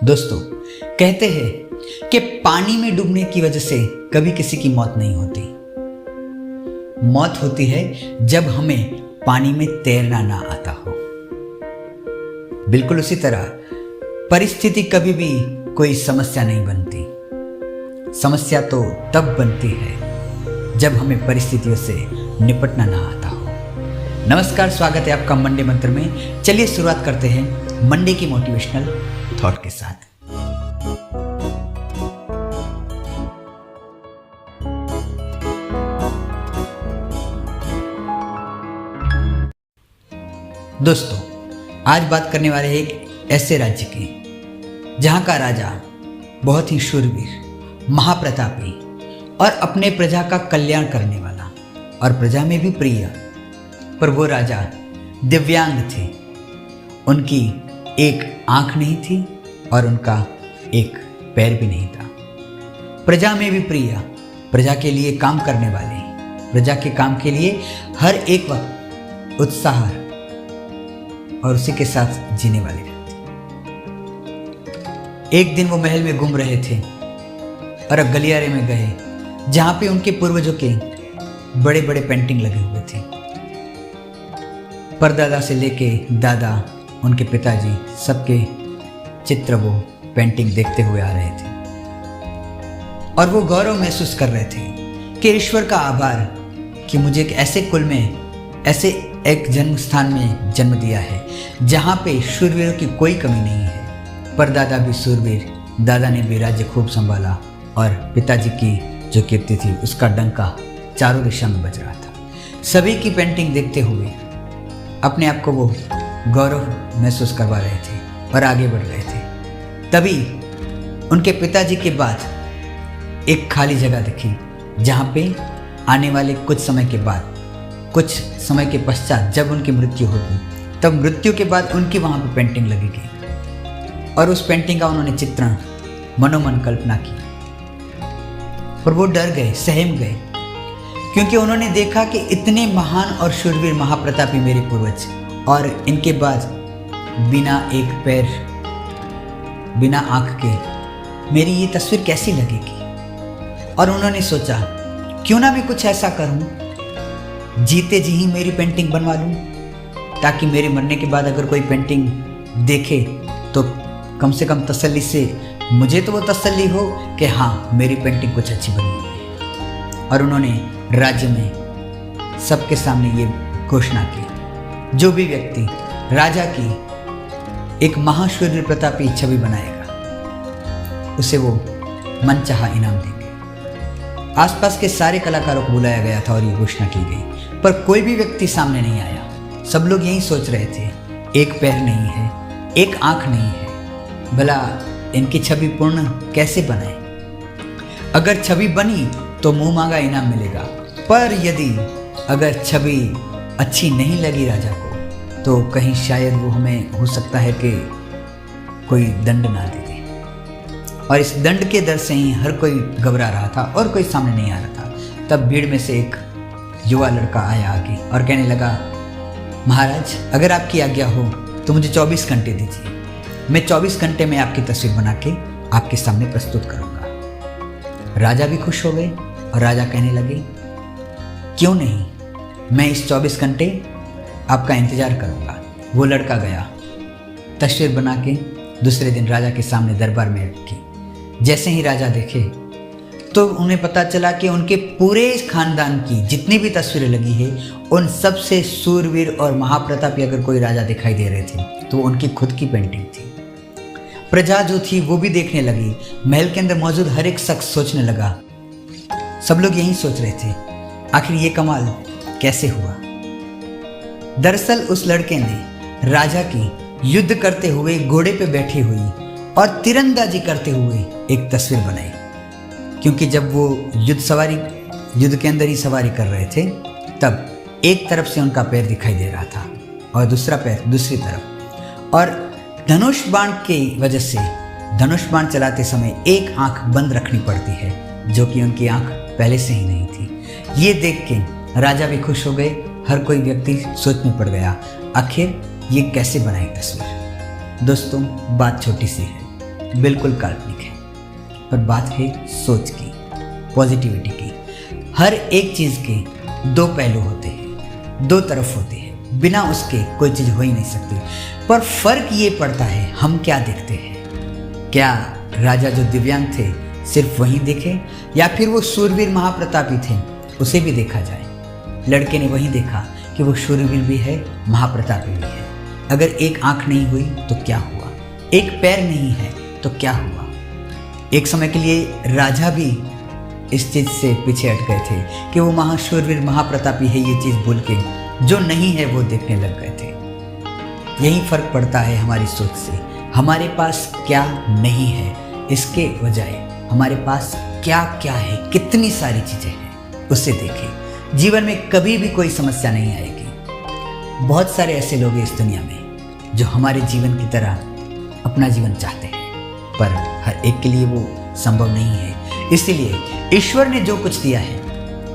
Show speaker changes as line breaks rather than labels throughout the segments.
दोस्तों, कहते हैं कि पानी में डूबने की वजह से कभी किसी की मौत नहीं होती। मौत होती है जब हमें पानी में तैरना ना आता हो। बिल्कुल उसी तरह परिस्थिति कभी भी कोई समस्या नहीं बनती। समस्या तो तब बनती है जब हमें परिस्थितियों से निपटना ना आता हो। नमस्कार, स्वागत है आपका मंडे मंत्र में। चलिए शुरुआत करते हैं मंडे की मोटिवेशनल थॉट के साथ। दोस्तों, आज बात करने वाले हैं एक ऐसे राज्य की जहां का राजा बहुत ही शूरवीर, महाप्रतापी और अपने प्रजा का कल्याण करने वाला और प्रजा में भी प्रिय। पर वो राजा दिव्यांग थे। उनकी एक आंख नहीं थी और उनका एक पैर भी नहीं था। प्रजा में भी प्रिय, प्रजा के लिए काम करने वाले, प्रजा के काम के लिए हर एक वक्त उत्साह और उसी के साथ जीने वाले रहते। एक दिन वो महल में घूम रहे थे और अब गलियारे में गए जहां पे उनके पूर्वजों के बड़े बड़े पेंटिंग लगे हुए थे। परदादा से लेके दादा, उनके पिताजी, सबके चित्र वो पेंटिंग देखते हुए आ रहे थे और वो गौरव महसूस कर रहे थे कि ईश्वर का आभार कि मुझे एक ऐसे कुल में, ऐसे एक जन्म स्थान में जन्म दिया है जहाँ पे शूरवीरों की कोई कमी नहीं है। परदादा भी शूरवीर, दादा ने भी राज्य खूब संभाला और पिताजी की जो कीर्ति थी उसका डंका चारों दिशा में बज रहा था। सभी की पेंटिंग देखते हुए अपने आप को वो गौरव महसूस करवा रहे थे और आगे बढ़ रहे थे। तभी उनके पिताजी के बाद एक खाली जगह दिखी जहाँ पे आने वाले कुछ समय के पश्चात जब उनकी मृत्यु होगी, तब मृत्यु के बाद उनकी वहाँ पे पेंटिंग लगेगी और उस पेंटिंग का उन्होंने चित्रण मनोमन कल्पना की। पर वो डर गए, सहम गए, क्योंकि उन्होंने देखा कि इतने महान और शूरवीर महाप्रतापी मेरे पूर्वज और इनके बाद बिना एक पैर, बिना आंख के मेरी ये तस्वीर कैसी लगेगी। और उन्होंने सोचा, क्यों ना मैं कुछ ऐसा करूं, जीते जी ही मेरी पेंटिंग बनवा लूं, ताकि मेरे मरने के बाद अगर कोई पेंटिंग देखे तो कम से कम तसल्ली से मुझे तो वो तसल्ली हो कि हाँ, मेरी पेंटिंग कुछ अच्छी बनी हुई है। और उन्होंने राज्य में सबके सामने ये घोषणा की, जो भी व्यक्ति राजा की एक महाशूर प्रतापी छवि बनाएगा उसे वो मनचाहा इनाम देंगे। आसपास के सारे कलाकारों को बुलाया गया था और ये घोषणा की गई, पर कोई भी व्यक्ति सामने नहीं आया। सब लोग यही सोच रहे थे, एक पैर नहीं है, एक आंख नहीं है, भला इनकी छवि पूर्ण कैसे बनाए। अगर छवि बनी तो मुंह मांगा इनाम मिलेगा, पर यदि अगर छवि अच्छी नहीं लगी राजा को तो कहीं शायद वो हमें हो सकता है कि कोई दंड ना दे दे। और इस दंड के डर से ही हर कोई घबरा रहा था और कोई सामने नहीं आ रहा था। तब भीड़ में से एक युवा लड़का आया आगे और कहने लगा, महाराज, अगर आपकी आज्ञा हो तो मुझे 24 घंटे दीजिए। मैं 24 घंटे में आपकी तस्वीर बना के आपके सामने प्रस्तुत करूँगा। राजा भी खुश हो गए और राजा कहने लगे, क्यों नहीं, मैं इस 24 घंटे आपका इंतजार करूंगा। वो लड़का गया, तस्वीर बना के दूसरे दिन राजा के सामने दरबार में रखी। जैसे ही राजा देखे तो उन्हें पता चला कि उनके पूरे खानदान की जितनी भी तस्वीरें लगी है उन सबसे शूरवीर और महाप्रतापी अगर कोई राजा दिखाई दे रहे थे तो उनकी खुद की पेंटिंग थी। प्रजा जो थी वो भी देखने लगी। महल के अंदर मौजूद हर एक शख्स सोचने लगा, सब लोग यही सोच रहे थे, आखिर ये कमाल कैसे हुआ। दरअसल उस लड़के ने राजा की युद्ध करते हुए घोड़े पे बैठी हुई और तीरंदाजी करते हुए एक तस्वीर बनाई, क्योंकि जब वो युद्ध के अंदर ही सवारी कर रहे थे तब एक तरफ से उनका पैर दिखाई दे रहा था और दूसरा पैर दूसरी तरफ। और धनुष बाण की वजह से धनुष बाण चलाते समय एक आंख बंद रखनी पड़ती है, जो कि उनकी आंख पहले से ही नहीं थी। ये देख के राजा भी खुश हो गए, हर कोई व्यक्ति सोच में पड़ गया, आखिर ये कैसे बनाई तस्वीर। दोस्तों, बात छोटी सी है, बिल्कुल काल्पनिक है। पर बात है सोच की, पॉजिटिविटी की। हर एक चीज़ के दो पहलू होते हैं, दो तरफ होते हैं, बिना उसके कोई चीज़ हो ही नहीं सकती। पर फर्क ये पड़ता है हम क्या देखते हैं। क्या राजा जो दिव्यांग थे सिर्फ वही देखे, या फिर वो शूरवीर महाप्रतापी थे उसे भी देखा जाए। लड़के ने वही देखा कि वो शूरवीर भी है, महाप्रतापी भी है। अगर एक आंख नहीं हुई तो क्या हुआ, एक पैर नहीं है तो क्या हुआ। एक समय के लिए राजा भी इस चीज़ से पीछे हट गए थे कि वो महाशूरवीर महाप्रतापी है, ये चीज़ भूल के जो नहीं है वो देखने लग गए थे। यही फर्क पड़ता है हमारी सोच से। हमारे पास क्या नहीं है इसके बजाय हमारे पास क्या क्या है, कितनी सारी चीज़ें हैं, उसे देखें। जीवन में कभी भी कोई समस्या नहीं आएगी। बहुत सारे ऐसे लोग हैं इस दुनिया में जो हमारे जीवन की तरह अपना जीवन चाहते हैं, पर हर एक के लिए वो संभव नहीं है। इसीलिए ईश्वर ने जो कुछ दिया है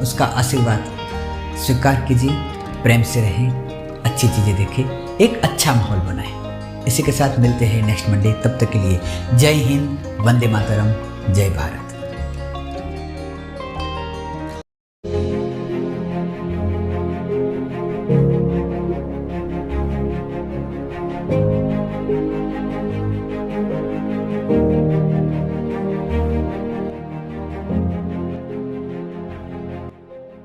उसका आशीर्वाद स्वीकार कीजिए, प्रेम से रहें, अच्छी चीज़ें देखें, एक अच्छा माहौल बनाएं। इसी के साथ मिलते हैं नेक्स्ट मंडे। तब तक के लिए जय हिंद, वंदे मातरम, जय भारत।
thank you